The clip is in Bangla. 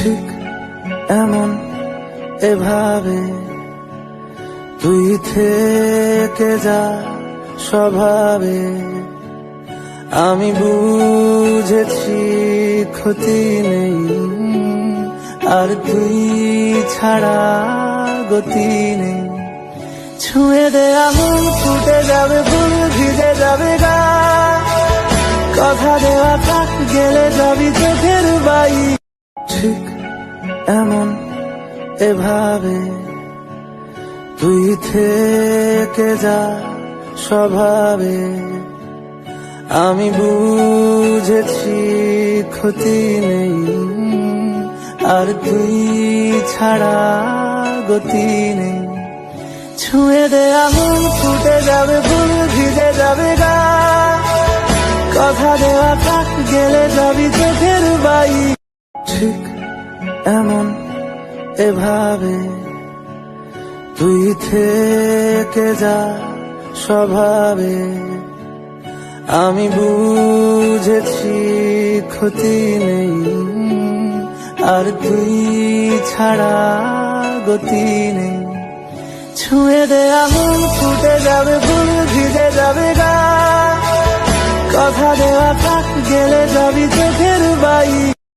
ঠিক এমন এভাবে তুই থেকে যা স্বভাবে। আমি বুঝেছি ক্ষতি নেই, আর তুই ছাড়া গতি নেই। ছুঁয়ে দে আঙুল, ফুটে যাবে ফুল, ভিজে যাবে গা। কথা দেওয়া থাক, গেলে যাবি চোখের বাই। ঠিক এমন এভাবে তুই থেকে যা স্বভাবে। আমি বুঝেছি ক্ষতি নেই, আর তুই ছাড়া গতি নেই। ছুঁয়ে দে আঙুল, ফুটে যাবে ফুল, ভিজে যাবে গা। কথা দেওয়া থাক, গেলে যাবি চোখের বাই। ঠিক এমন এভাবে তুই থেকে যা স্বভাবে। আমি বুঝেছি ক্ষতি নেই, আর তুই ছাড়া গতি নেই। ছুঁয়ে দে আঙুল, ফুটে যাবে ফুল, ভিজে যাবে গা। কথা দেওয়া থাক, গেলে যাবি চোখের বাই।